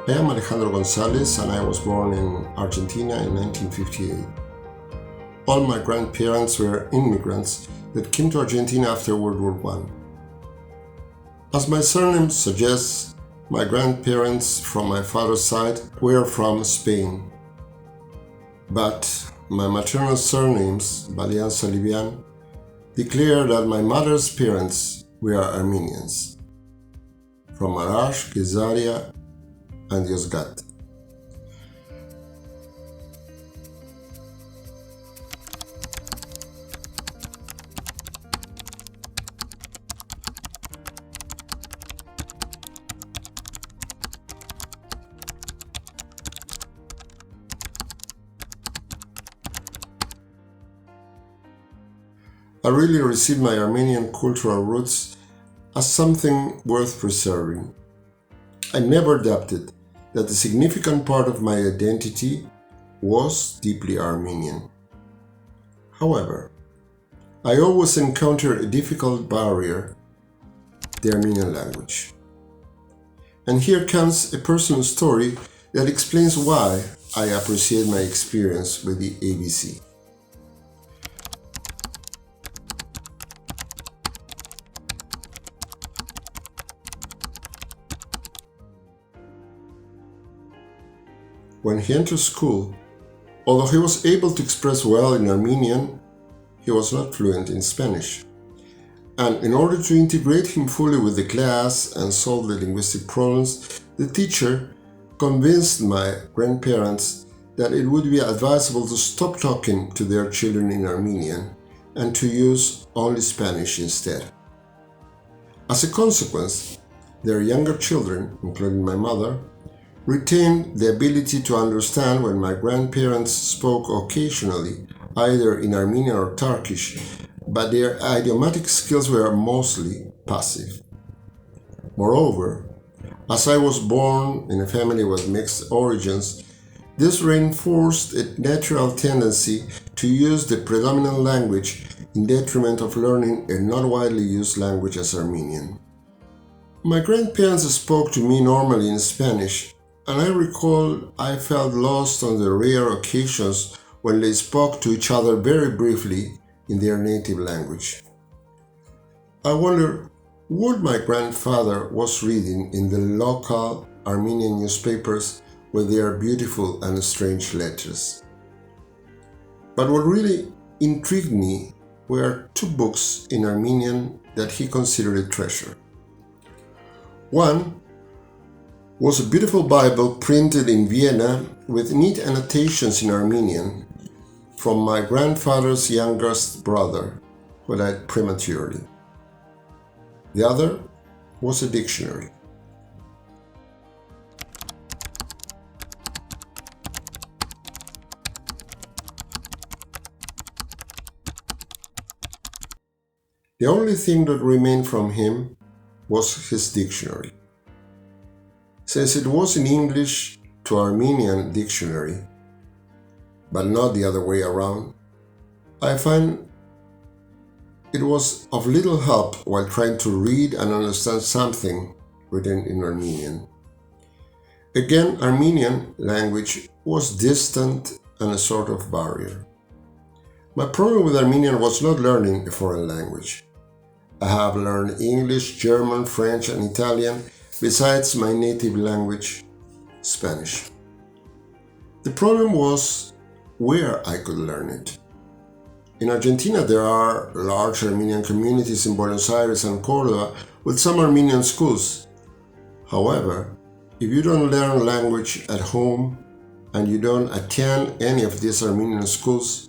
I am Alejandro González and I was born in Argentina in 1958. All my grandparents were immigrants that came to Argentina after World War I. As my surname suggests, my grandparents from my father's side were from Spain. But my maternal surnames, Balean Salivian, declare that my mother's parents were Armenians, from Marash, Gezaria, and Yozgat. I really received my Armenian cultural roots as something worth preserving. I never doubted that a significant part of my identity was deeply Armenian. However, I always encountered a difficult barrier, the Armenian language. And here comes a personal story that explains why I appreciate my experience with the AVC. When he entered school, although he was able to express well in Armenian, he was not fluent in Spanish. And in order to integrate him fully with the class and solve the linguistic problems, the teacher convinced my grandparents that it would be advisable to stop talking to their children in Armenian and to use only Spanish instead. As a consequence, their younger children, including my mother, retained the ability to understand when my grandparents spoke occasionally, either in Armenian or Turkish, but their idiomatic skills were mostly passive. Moreover, as I was born in a family with mixed origins, this reinforced a natural tendency to use the predominant language in detriment of learning a not widely used language as Armenian. My grandparents spoke to me normally in Spanish, and I recall I felt lost on the rare occasions when they spoke to each other very briefly in their native language. I wonder what my grandfather was reading in the local Armenian newspapers with their beautiful and strange letters. But what really intrigued me were two books in Armenian that he considered a treasure. One was a beautiful Bible printed in Vienna with neat annotations in Armenian from my grandfather's youngest brother, who died prematurely. The other was a dictionary. The only thing that remained from him was his dictionary. Since it was in English to Armenian dictionary, but not the other way around, I find it was of little help while trying to read and understand something written in Armenian. Again, Armenian language was distant and a sort of barrier. My problem with Armenian was not learning a foreign language. I have learned English, German, French, and Italian, besides my native language, Spanish. The problem was where I could learn it. In Argentina, there are large Armenian communities in Buenos Aires and Córdoba with some Armenian schools. However, if you don't learn language at home and you don't attend any of these Armenian schools,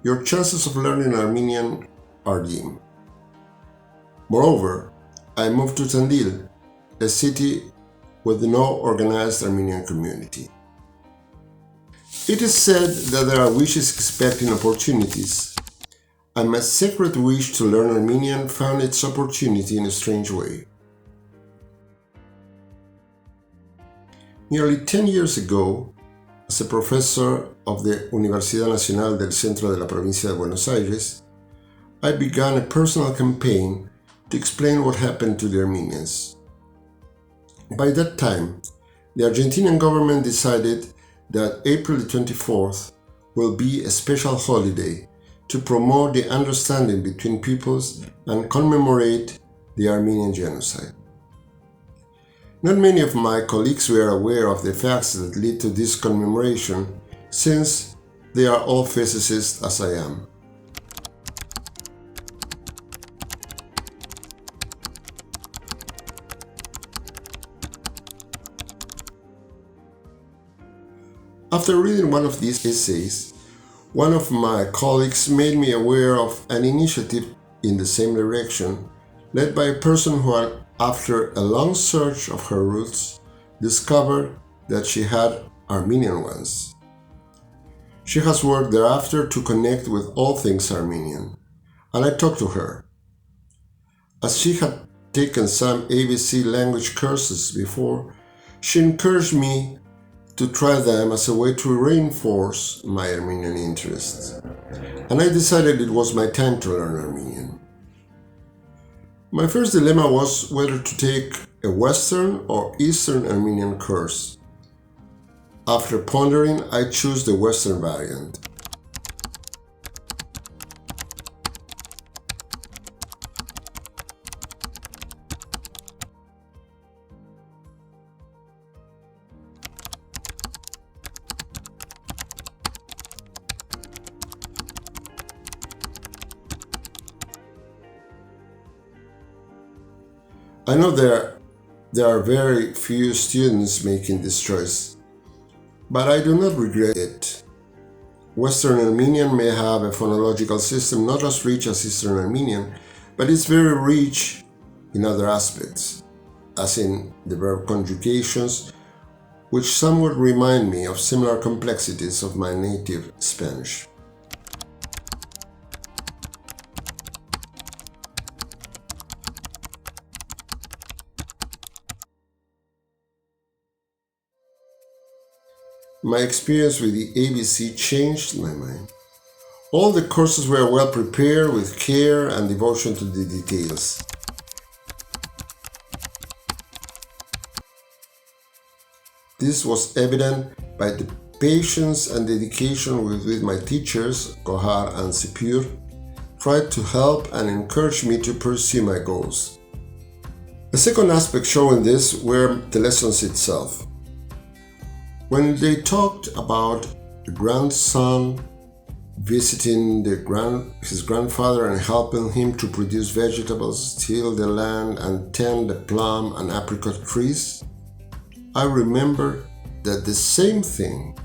your chances of learning Armenian are dim. Moreover, I moved to Tandil, a city with no organized Armenian community. It is said that there are wishes expecting opportunities, and my secret wish to learn Armenian found its opportunity in a strange way. Nearly 10 years ago, as a professor of the Universidad Nacional del Centro de la Provincia de Buenos Aires, I began a personal campaign to explain what happened to the Armenians. By that time, The Argentinian government decided that April 24th will be a special holiday to promote the understanding between peoples and commemorate the Armenian genocide. Not many of my colleagues were aware of the facts that lead to this commemoration, since they are all physicists as I am. After reading one of these essays, one of my colleagues made me aware of an initiative in the same direction, led by a person who had, after a long search of her roots, discovered that she had Armenian ones. She has worked thereafter to connect with all things Armenian, and I talked to her. As she had taken some AVC language courses before, she encouraged me to try them as a way to reinforce my Armenian interests, and I decided it was my time to learn Armenian. My first dilemma was whether to take a Western or Eastern Armenian course. After pondering, I chose the Western variant. I know there are very few students making this choice, but I do not regret it. Western Armenian may have a phonological system not as rich as Eastern Armenian, but it's very rich in other aspects, as in the verb conjugations, which somewhat remind me of similar complexities of my native Spanish. My experience with the AVC changed my mind. All the courses were well prepared with care and devotion to the details. This was evident by the patience and dedication with which my teachers, Kohar and Sipur, tried to help and encourage me to pursue my goals. The second aspect showing this were the lessons itself. When they talked about the grandson visiting his grandfather and helping him to produce vegetables, till the land, and tend the plum and apricot trees, I remember that the same thing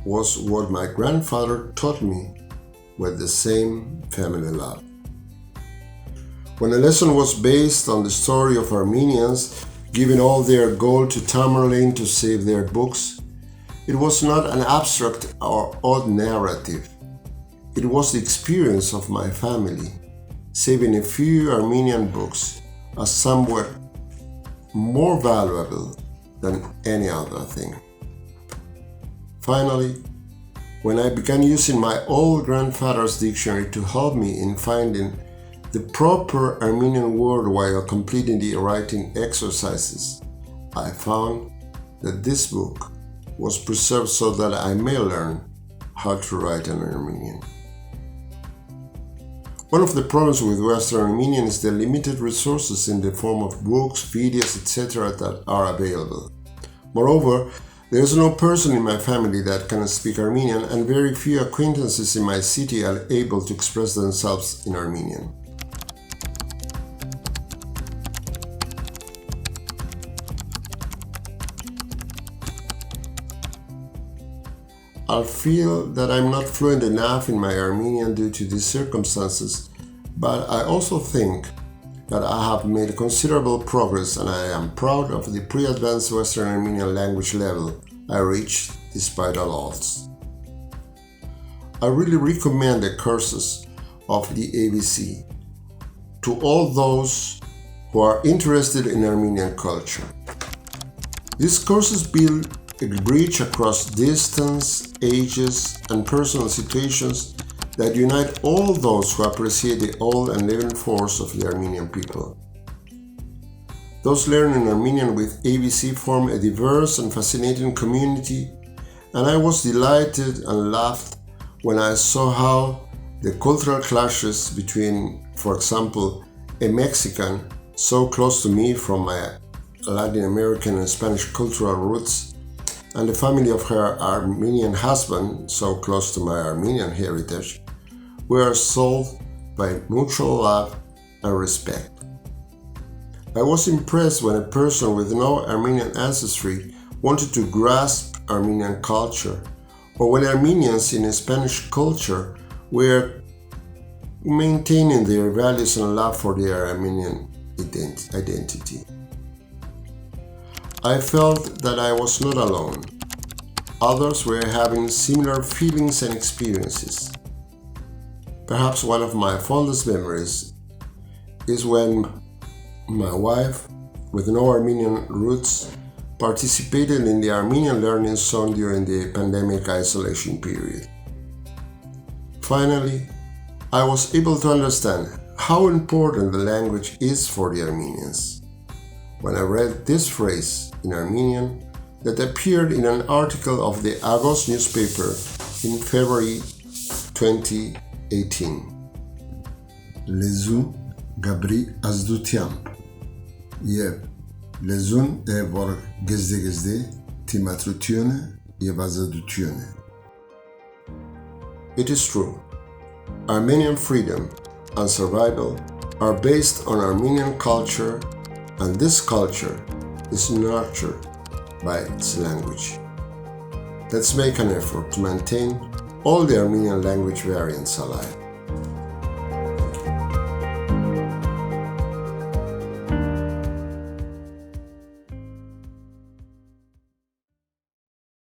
was what my grandfather taught me with the same family love. When a lesson was based on the story of Armenians giving all their gold to Tamerlane to save their books, it was not an abstract or odd narrative. It was the experience of my family, saving a few Armenian books as somewhat more valuable than any other thing. Finally, when I began using my old grandfather's dictionary to help me in finding the proper Armenian word while completing the writing exercises, I found that this book was preserved so that I may learn how to write in Armenian. One of the problems with Western Armenian is the limited resources in the form of books, videos, etc. that are available. Moreover, there is no person in my family that can speak Armenian, and very few acquaintances in my city are able to express themselves in Armenian. I feel that I'm not fluent enough in my Armenian due to these circumstances, but I also think that I have made considerable progress, and I am proud of the pre-advanced Western Armenian language level I reached despite all odds. I really recommend the courses of the AVC to all those who are interested in Armenian culture. These courses build a bridge across distance, ages, and personal situations that unite all those who appreciate the old and living force of the Armenian people. Those learning Armenian with AVC form a diverse and fascinating community, and I was delighted and laughed when I saw how the cultural clashes between, for example, a Mexican so close to me from my Latin American and Spanish cultural roots, and the family of her Armenian husband, so close to my Armenian heritage, were solved by mutual love and respect. I was impressed when a person with no Armenian ancestry wanted to grasp Armenian culture, or when Armenians in Spanish culture were maintaining their values and love for their Armenian identity. I felt that I was not alone. Others were having similar feelings and experiences. Perhaps one of my fondest memories is when my wife, with no Armenian roots, participated in the Armenian Learning Zone during the pandemic isolation period. Finally, I was able to understand how important the language is for the Armenians when I read this phrase in Armenian that appeared in an article of the Agos newspaper in February 2018. Լեզուն գաբրի ազդությամբ եւ լեզուն է որ գեզդե թիմատրությունը եւ ազատությունը. It is true. Armenian freedom and survival are based on Armenian culture, and this culture is nurtured by its language. Let's make an effort to maintain all the Armenian language variants alive.